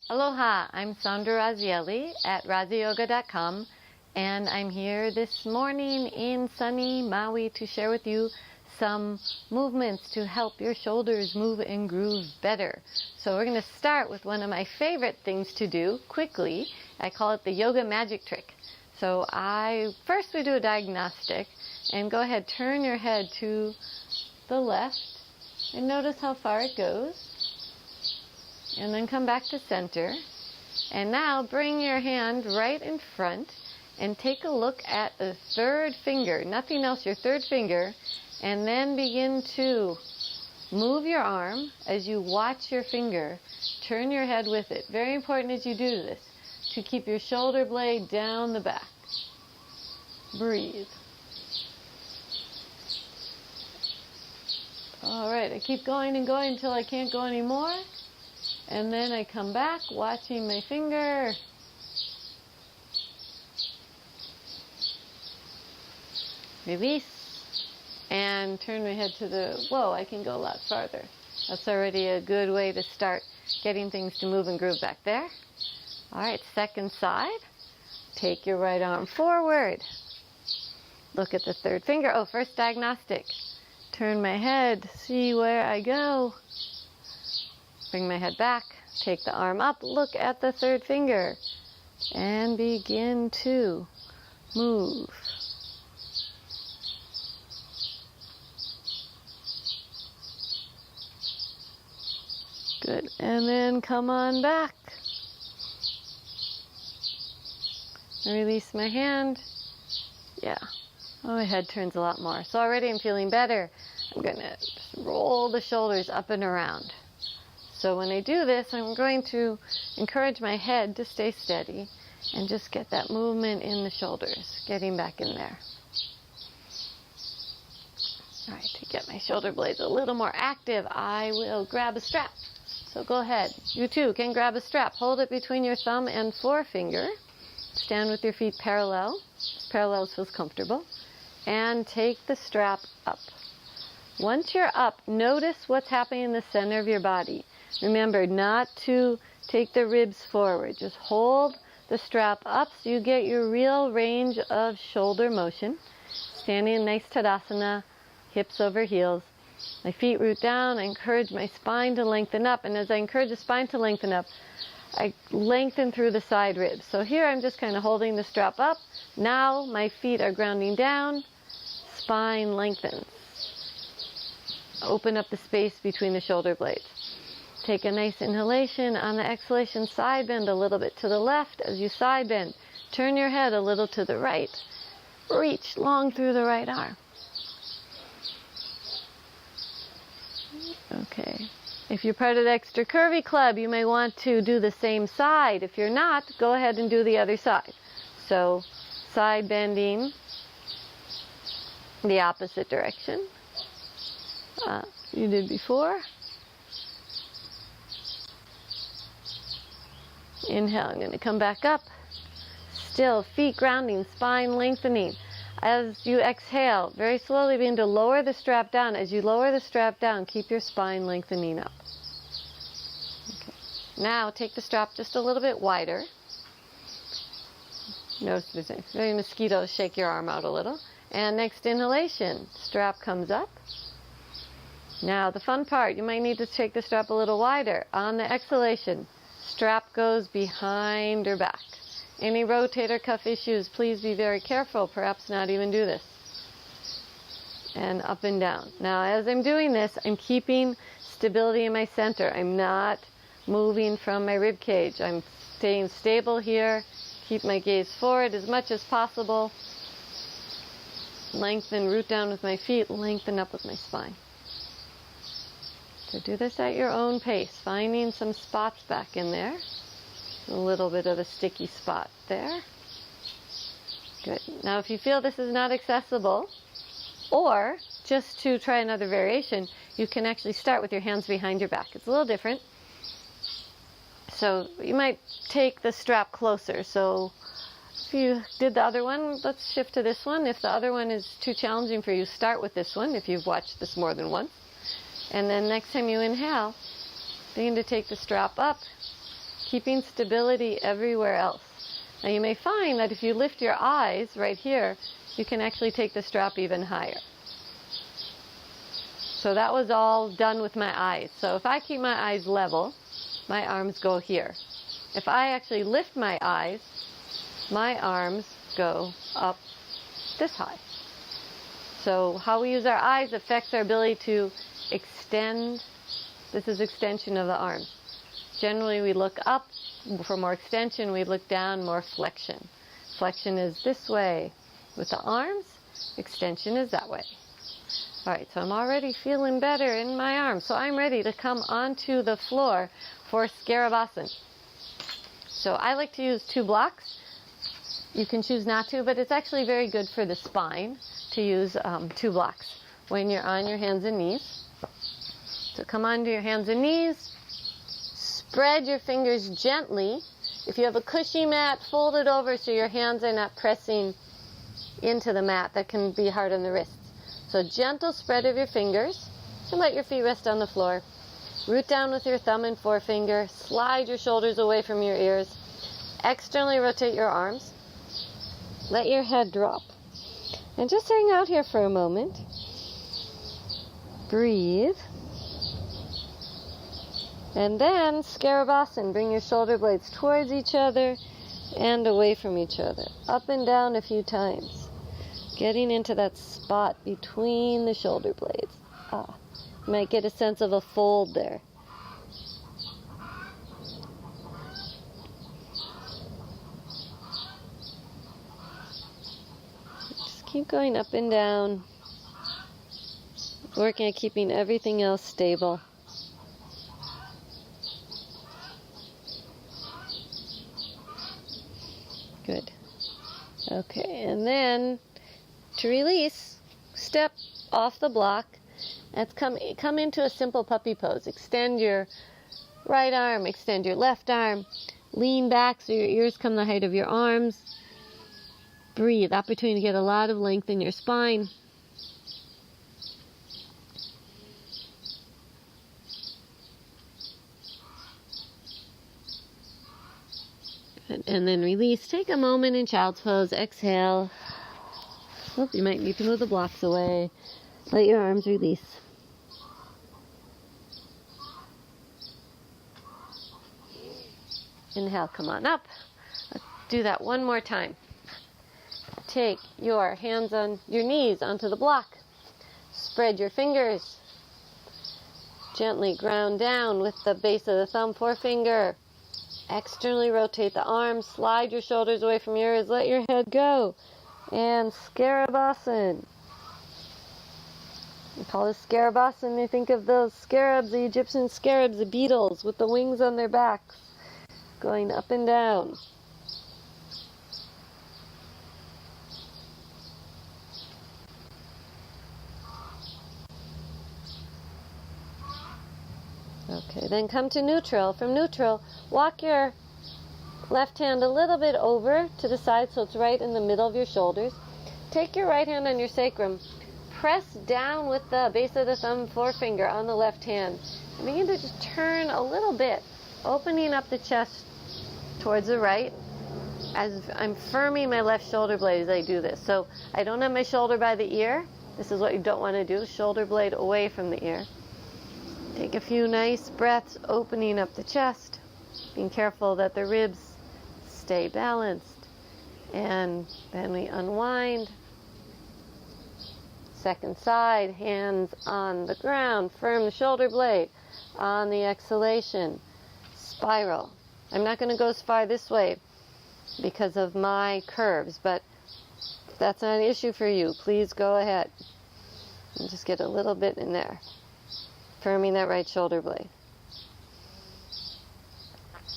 Aloha, I'm Sandra Razielli at raziyoga.com, and I'm here this morning in sunny Maui to share with you some movements to help your shoulders move and groove better. So we're going to start with one of my favorite things to do quickly. I call it the yoga magic trick. So first we do a diagnostic, and go ahead, turn your head to the left and notice how far it goes. And then come back to center. And now bring your hand right in front and take a look at the third finger, nothing else, your third finger, and then begin to move your arm as you watch your finger. Turn your head with it. Very important as you do this to keep your shoulder blade down the back. Breathe. All right, I keep going and going until I can't go anymore. And then I come back, watching my finger. Release. And turn my head to the, whoa, I can go a lot farther. That's already a good way to start getting things to move and groove back there. All right, second side. Take your right arm forward. Look at the third finger. Oh, first diagnostic. Turn my head, see where I go. Bring my head back, take the arm up, look at the third finger, and begin to move. Good, and then come on back. Release my hand. Yeah, oh, my head turns a lot more. So already I'm feeling better. I'm gonna just roll the shoulders up and around. So when I do this, I'm going to encourage my head to stay steady and just get that movement in the shoulders, getting back in there. All right, to get my shoulder blades a little more active, I will grab a strap. So go ahead. You too can grab a strap. Hold it between your thumb and forefinger. Stand with your feet parallel. Parallel feels comfortable. And take the strap up. Once you're up, notice what's happening in the center of your body. Remember not to take the ribs forward. Just hold the strap up so you get your real range of shoulder motion. Standing in nice Tadasana, hips over heels. My feet root down. I encourage my spine to lengthen up. And as I encourage the spine to lengthen up, I lengthen through the side ribs. So here I'm just kind of holding the strap up. Now my feet are grounding down. Spine lengthens. Open up the space between the shoulder blades. Take a nice inhalation. On the exhalation, side bend a little bit to the left. As you side bend, turn your head a little to the right. Reach long through the right arm. Okay. If you're part of the Extra Curvy Club, you may want to do the same side. If you're not, go ahead and do the other side. So, side bending the opposite direction. You did before. Inhale, I'm going to come back up. Still, feet grounding, spine lengthening. As you exhale, very slowly begin to lower the strap down. As you lower the strap down, keep your spine lengthening up. Okay. Now, take the strap just a little bit wider. Notice there's any mosquitoes, shake your arm out a little. And next inhalation, strap comes up. Now, the fun part, you might need to take the strap a little wider. On the exhalation, strap goes behind or back. Any rotator cuff issues, please be very careful. Perhaps not even do this. And up and down. Now, as I'm doing this, I'm keeping stability in my center. I'm not moving from my rib cage. I'm staying stable here. Keep my gaze forward as much as possible. Lengthen, root down with my feet. Lengthen up with my spine. So do this at your own pace, finding some spots back in there. A little bit of a sticky spot there. Good. Now if you feel this is not accessible, or just to try another variation, you can actually start with your hands behind your back. It's a little different. So you might take the strap closer. So if you did the other one, let's shift to this one. If the other one is too challenging for you, start with this one if you've watched this more than once. And then next time you inhale, begin to take the strap up keeping stability everywhere else. Now you may find that if you lift your eyes right here, you can actually take the strap even higher. So that was all done with my eyes. So if I keep my eyes level, my arms go here. If I actually lift my eyes, my arms go up this high. So how we use our eyes affects our ability to extend. This is extension of the arms. Generally we look up for more extension, we look down, more flexion. Flexion is this way with the arms, extension is that way. Alright, so I'm already feeling better in my arms. So I'm ready to come onto the floor for Scarabasana. So I like to use 2 blocks. You can choose not to, but it's actually very good for the spine to use 2 blocks when you're on your hands and knees. So come onto your hands and knees. Spread your fingers gently. If you have a cushy mat, fold it over so your hands are not pressing into the mat. That can be hard on the wrists. So gentle spread of your fingers, and let your feet rest on the floor. Root down with your thumb and forefinger. Slide your shoulders away from your ears. Externally rotate your arms. Let your head drop. And just hang out here for a moment. Breathe. And then Scarabasana. Bring your shoulder blades towards each other and away from each other. Up and down a few times. Getting into that spot between the shoulder blades. You might get a sense of a fold there. Just keep going up and down. Working at keeping everything else stable. Good. Okay, and then to release, step off the block and come into a simple puppy pose. Extend your right arm, extend your left arm, lean back so your ears come the height of your arms. Breathe, opportunity to get a lot of length in your spine. And then release. Take a moment in child's pose. Exhale. Oops, you might need to move the blocks away. Let your arms release. Inhale, come on up. Let's do that one more time. Take your hands on your knees onto the block. Spread your fingers. Gently ground down with the base of the thumb, forefinger. Externally rotate the arms. Slide your shoulders away from your ears. Let your head go. And Scarabasana. We call this Scarabasana. You think of those scarabs, the Egyptian scarabs, the beetles with the wings on their backs, going up and down. Okay, then come to neutral. From neutral, walk your left hand a little bit over to the side so it's right in the middle of your shoulders. Take your right hand on your sacrum. Press down with the base of the thumb forefinger on the left hand. And begin to just turn a little bit, opening up the chest towards the right as I'm firming my left shoulder blade as I do this. So I don't have my shoulder by the ear. This is what you don't want to do. Shoulder blade away from the ear. Take a few nice breaths, opening up the chest, being careful that the ribs stay balanced. And then we unwind. Second side, hands on the ground, firm the shoulder blade. On the exhalation, spiral. I'm not going to go as far this way because of my curves, but if that's not an issue for you, please go ahead and just get a little bit in there. Firming that right shoulder blade.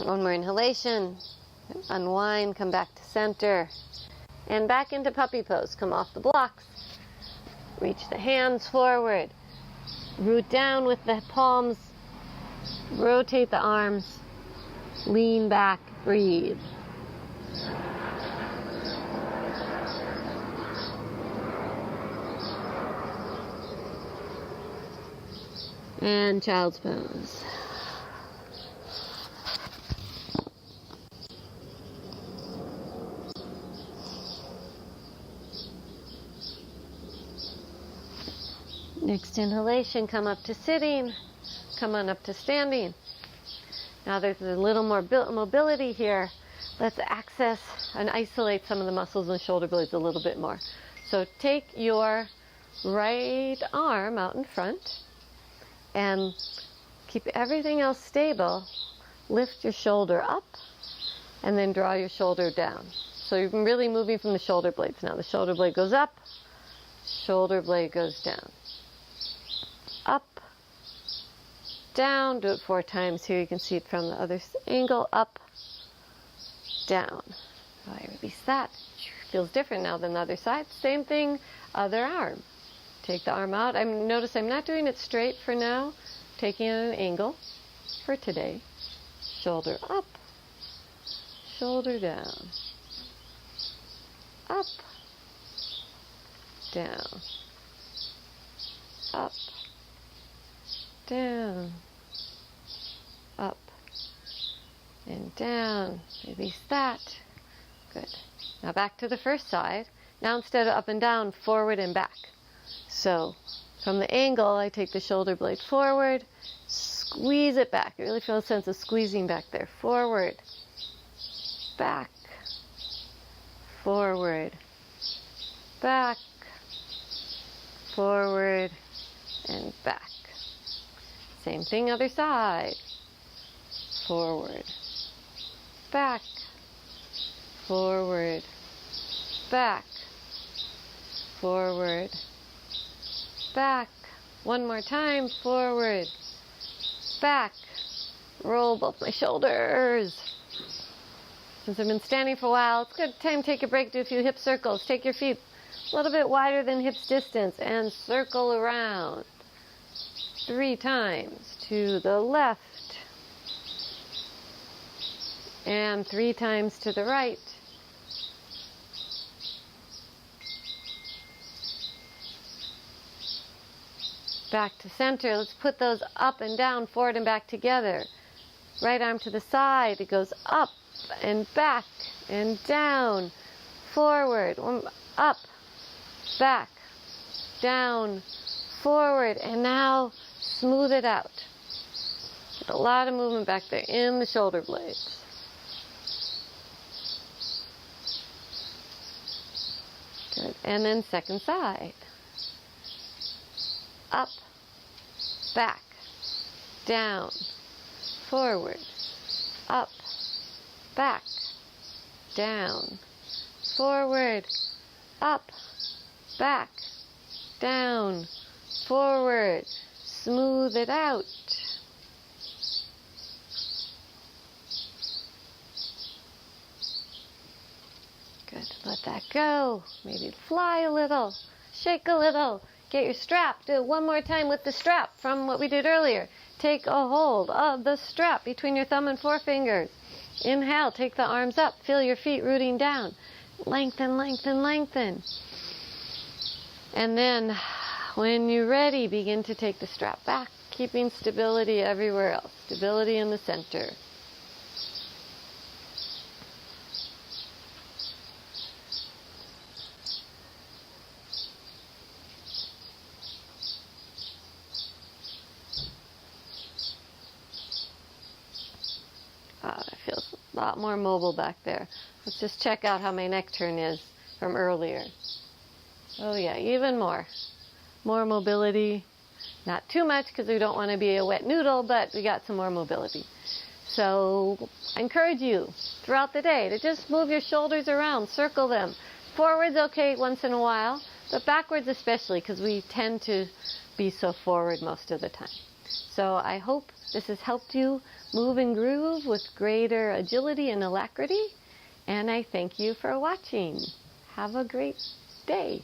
One more inhalation. Unwind, come back to center. And back into puppy pose. Come off the blocks. Reach the hands forward. Root down with the palms. Rotate the arms. Lean back. Breathe. And child's pose. Next inhalation, come up to sitting. Come on up to standing. Now there's a little more mobility here. Let's access and isolate some of the muscles in the shoulder blades a little bit more. So take your right arm out in front and keep everything else stable. Lift your shoulder up and then draw your shoulder down. So you're really moving from the shoulder blades now. The shoulder blade goes up, shoulder blade goes down. Up, down. Do it 4 times here. You can see it from the other angle. Up, down. Oh, I release that. Feels different now than the other side. Same thing, other arm. Take the arm out. Notice I'm not doing it straight for now. Taking it at an angle for today. Shoulder up, shoulder down. Up, down. Up, down. Up and down. Release that. Good. Now back to the first side. Now instead of up and down, forward and back. So from the angle, I take the shoulder blade forward, squeeze it back. You really feel a sense of squeezing back there. Forward, back, forward, back, forward, and back. Same thing, other side. Forward, back, forward, back, forward, back. One more time, forward, back. Roll both my shoulders. Since I've been standing for a while, it's a good time to take a break, do a few hip circles. Take your feet a little bit wider than hips distance and circle around. 3 times to the left. And 3 times to the right. Back to center. Let's put those up and down, forward and back together. Right arm to the side. It goes up and back and down. Forward. Up. Back. Down. Forward. And now smooth it out. Get a lot of movement back there in the shoulder blades. Good. And then second side. Up, back, down, forward, up, back, down, forward, up, back, down, forward. Smooth it out. Good. Let that go. Maybe fly a little, shake a little. Get your strap. Do it one more time with the strap from what we did earlier. Take a hold of the strap between your thumb and forefingers. Inhale, take the arms up. Feel your feet rooting down. Lengthen, lengthen, lengthen. And then, when you're ready, begin to take the strap back, keeping stability everywhere else. Stability in the center. It feels a lot more mobile back there. Let's just check out how my neck turn is from earlier. Oh yeah, even more. More mobility. Not too much because we don't want to be a wet noodle, but we got some more mobility. So I encourage you throughout the day to just move your shoulders around, circle them. Forwards okay once in a while, but backwards especially because we tend to be so forward most of the time. So I hope this has helped you move and groove with greater agility and alacrity. And I thank you for watching. Have a great day.